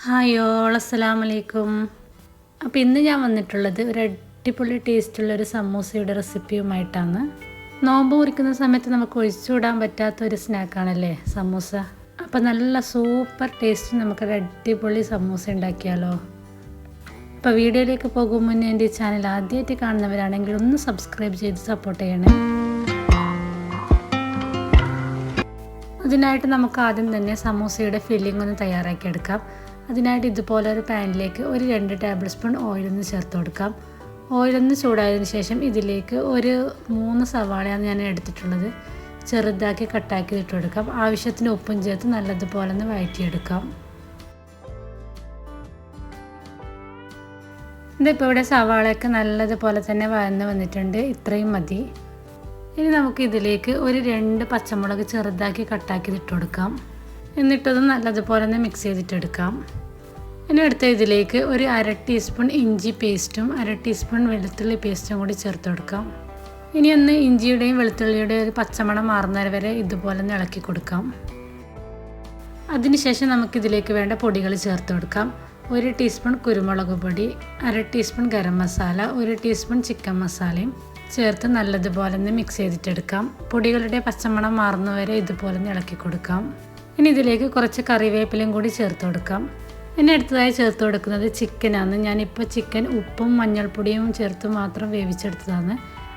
Hi all അസ്സലാമു അലൈക്കും. അപ്പോൾ ഇന്ന് ഞാൻ വന്നിട്ടുള്ളത് ഒരു അടിപൊളി ടേസ്റ്റുള്ളൊരു സമൂസയുടെ റെസിപ്പിയുമായിട്ടാണ്. നോമ്പ് മുറിക്കുന്ന സമയത്ത് നമുക്ക് ഒഴിച്ചുകൂടാൻ പറ്റാത്തൊരു സ്നാക്കാണല്ലേ സമൂസ. അപ്പോൾ നല്ല സൂപ്പർ ടേസ്റ്റ് നമുക്കൊരു അടിപൊളി സമൂസ ഉണ്ടാക്കിയാലോ. അപ്പോൾ വീഡിയോയിലേക്ക് പോകും മുന്നേ എൻ്റെ ചാനൽ ആദ്യമായിട്ട് കാണുന്നവരാണെങ്കിൽ ഒന്ന് സബ്സ്ക്രൈബ് ചെയ്ത് സപ്പോർട്ട് ചെയ്യണേ. അതിനായിട്ട് നമുക്ക് ആദ്യം തന്നെ സമൂസയുടെ ഫില്ലിംഗ് ഒന്ന് തയ്യാറാക്കിയെടുക്കാം. അതിനായിട്ട് ഇതുപോലെ ഒരു പാനിലേക്ക് ഒരു 2 ടേബിൾ സ്പൂൺ ഓയിലൊന്ന് ചേർത്ത് കൊടുക്കാം. ഓയിലൊന്ന് ചൂടായതിനു ശേഷം ഇതിലേക്ക് ഒരു 3 സവാളയാണ് ഞാൻ എടുത്തിട്ടുള്ളത്. ചെറുതാക്കി കട്ടാക്കി ഇട്ട് കൊടുക്കാം. ആവശ്യത്തിന് ഉപ്പും ചേർത്ത് നല്ലതുപോലെ ഒന്ന് വഴറ്റിയെടുക്കാം. ഇതിപ്പോൾ ഇവിടെ സവാളയൊക്കെ നല്ലതുപോലെ തന്നെ വഴന്ന് വന്നിട്ടുണ്ട്. ഇത്രയും മതി. ഇനി നമുക്ക് ഇതിലേക്ക് ഒരു 2 പച്ചമുളക് ചെറുതാക്കി കട്ടാക്കി ഇട്ട് കൊടുക്കാം. എന്നിട്ടത് നല്ലതുപോലെ ഒന്ന് മിക്സ് ചെയ്തിട്ടെടുക്കാം. ഇനി അടുത്ത ഇതിലേക്ക് ഒരു 1/2 ടീസ്പൂൺ ഇഞ്ചി പേസ്റ്റും 1/2 ടീസ്പൂൺ വെളുത്തുള്ളി പേസ്റ്റും കൂടി ചേർത്ത് കൊടുക്കാം. ഇനി ഒന്ന് ഇഞ്ചിയുടെയും വെളുത്തുള്ളിയുടെയും ഒരു പച്ചമണം മാറുന്നത് വരെ ഇതുപോലെ ഒന്ന് ഇളക്കി കൊടുക്കാം. അതിനുശേഷം നമുക്കിതിലേക്ക് വേണ്ട പൊടികൾ ചേർത്ത് കൊടുക്കാം. 1 ടീസ്പൂൺ കുരുമുളക് പൊടി, 1/2 teaspoon garam masala, 1 teaspoon chicken മസാലയും ചേർത്ത് നല്ലതുപോലെ ഒന്ന് മിക്സ് ചെയ്തിട്ടെടുക്കാം. പൊടികളുടെ പച്ചമണം മാറുന്നവരെ ഇതുപോലെ ഒന്ന് ഇളക്കി കൊടുക്കാം. ഇനി ഇതിലേക്ക് കുറച്ച് കറിവേപ്പിലയും കൂടി ചേർത്ത് കൊടുക്കാം. ഇനി അടുത്തതായി ചേർത്ത് കൊടുക്കുന്നത് ചിക്കനാണ്. ഞാനിപ്പോൾ ചിക്കൻ ഉപ്പും മഞ്ഞൾപ്പൊടിയും ചേർത്ത് മാത്രം വേവിച്ചെടുത്തതാണ്.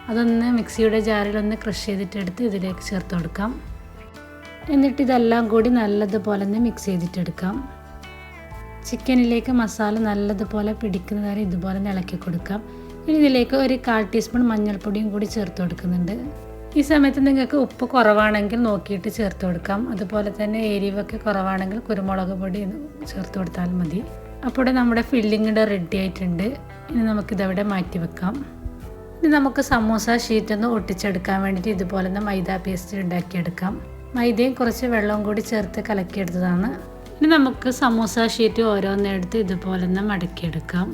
അതൊന്ന് മിക്സിയുടെ ജാറിലൊന്ന് ക്രഷ് ചെയ്തിട്ടെടുത്ത് ഇതിലേക്ക് ചേർത്ത് കൊടുക്കാം. എന്നിട്ട് ഇതെല്ലാം കൂടി നല്ലതുപോലെ ഒന്ന് മിക്സ് ചെയ്തിട്ടെടുക്കാം. ചിക്കനിലേക്ക് മസാല നല്ലതുപോലെ പിടിക്കുന്നത് വരെ ഇതുപോലെ ഒന്ന് ഇളക്കി കൊടുക്കാം. ഇനി ഇതിലേക്ക് ഒരു 1/4 ടീസ്പൂൺ മഞ്ഞൾപ്പൊടിയും കൂടി ചേർത്ത് കൊടുക്കുന്നുണ്ട്. ഈ സമയത്ത് നിങ്ങൾക്ക് ഉപ്പ് കുറവാണെങ്കിൽ നോക്കിയിട്ട് ചേർത്ത് കൊടുക്കാം. അതുപോലെ തന്നെ എരിവൊക്കെ കുറവാണെങ്കിൽ കുരുമുളക് പൊടി ചേർത്ത് കൊടുത്താൽ മതി. അപ്പോൾ നമ്മുടെ ഫില്ലിങ്ങിൻ്റെ റെഡി ആയിട്ടുണ്ട്. ഇനി നമുക്കിതവിടെ മാറ്റി വെക്കാം. ഇനി നമുക്ക് സമൂസ ഷീറ്റൊന്ന് ഒട്ടിച്ചെടുക്കാൻ വേണ്ടിയിട്ട് ഇതുപോലെ ഒന്ന് മൈദ പേസ്റ്റ് ഉണ്ടാക്കിയെടുക്കാം. മൈദയും കുറച്ച് വെള്ളവും കൂടി ചേർത്ത് കലക്കിയെടുത്തതാണ്. ഇനി നമുക്ക് സമൂസ ഷീറ്റ് ഓരോന്നെടുത്ത് ഇതുപോലെ ഒന്ന് മടക്കിയെടുക്കാം.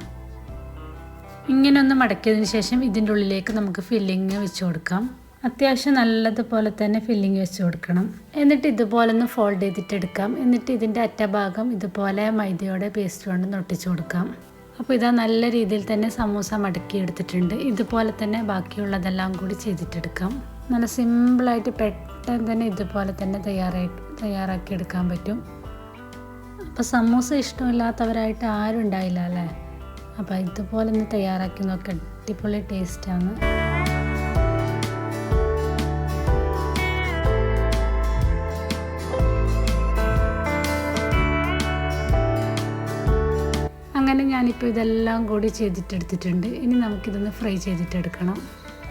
ഇങ്ങനെ ഒന്ന് മടക്കിയതിന് ശേഷം ഇതിൻ്റെ ഉള്ളിലേക്ക് നമുക്ക് ഫില്ലിങ് വെച്ച് കൊടുക്കാം. അത്യാവശ്യം നല്ലതുപോലെ തന്നെ ഫില്ലിങ് വെച്ച് കൊടുക്കണം. എന്നിട്ട് ഇതുപോലെ ഒന്ന് ഫോൾഡ് ചെയ്തിട്ടെടുക്കാം. എന്നിട്ട് ഇതിൻ്റെ അറ്റഭാഗം ഇതുപോലെ മൈദയുടെ പേസ്റ്റ് കൊണ്ട് ഒട്ടിച്ച് കൊടുക്കാം. അപ്പോൾ ഇതാ നല്ല രീതിയിൽ തന്നെ സമൂസ മടക്കി എടുത്തിട്ടുണ്ട്. ഇതുപോലെ തന്നെ ബാക്കിയുള്ളതെല്ലാം കൂടി ചെയ്തിട്ടെടുക്കാം. നല്ല സിമ്പിളായിട്ട് പെട്ടെന്ന് തന്നെ ഇതുപോലെ തന്നെ തയ്യാറാക്കി എടുക്കാൻ പറ്റും. അപ്പോൾ സമൂസ ഇഷ്ടമില്ലാത്തവരായിട്ട് ആരും ഉണ്ടായില്ല അല്ലേ. അപ്പോൾ ഇതുപോലെ ഒന്ന് തയ്യാറാക്കി നോക്കി അടിപൊളി ടേസ്റ്റാണ്. അങ്ങനെ ഞാനിപ്പോൾ ഇതെല്ലാം കൂടി ചെയ്തിട്ടെടുത്തിട്ടുണ്ട്. ഇനി നമുക്കിതൊന്ന് ഫ്രൈ ചെയ്തിട്ടെടുക്കണം.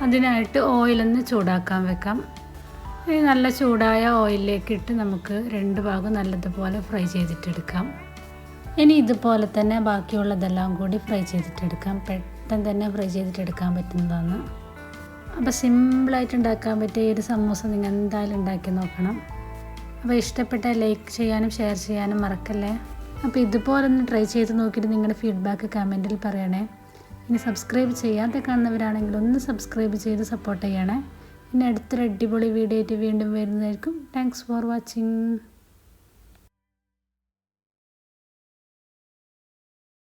അതിനായിട്ട് ഓയിലൊന്ന് ചൂടാക്കാൻ വെക്കാം. ഇനി നല്ല ചൂടായ ഓയിലിലേക്ക് ഇട്ട് നമുക്ക് 2 ഭാഗം നല്ലതുപോലെ ഫ്രൈ ചെയ്തിട്ടെടുക്കാം. ഇനി ഇതുപോലെ തന്നെ ബാക്കിയുള്ളതെല്ലാം കൂടി ഫ്രൈ ചെയ്തിട്ടെടുക്കാം. പെട്ടെന്ന് തന്നെ ഫ്രൈ ചെയ്തിട്ടെടുക്കാൻ പറ്റുന്നതാണ്. അപ്പോൾ സിമ്പിളായിട്ട് ഉണ്ടാക്കാൻ പറ്റിയ ഒരു സമൂസ നിങ്ങൾ എന്തായാലും ഉണ്ടാക്കി നോക്കണം. അപ്പോൾ ഇഷ്ടപ്പെട്ടാൽ ലൈക്ക് ചെയ്യാനും ഷെയർ ചെയ്യാനും മറക്കല്ലേ. അപ്പോൾ ഇതുപോലെ ഒന്ന് ട്രൈ ചെയ്ത് നോക്കിയിട്ട് നിങ്ങളുടെ ഫീഡ്ബാക്ക് കമൻറ്റിൽ പറയണേ. ഇനി സബ്സ്ക്രൈബ് ചെയ്യാതെ കാണുന്നവരാണെങ്കിൽ ഒന്ന് സബ്സ്ക്രൈബ് ചെയ്ത് സപ്പോർട്ട് ചെയ്യണേ. ഇനി അടുത്തൊരു അടിപൊളി വീഡിയോ ആയിട്ട് വീണ്ടും വരുന്നതായിരിക്കും. Thanks for watching.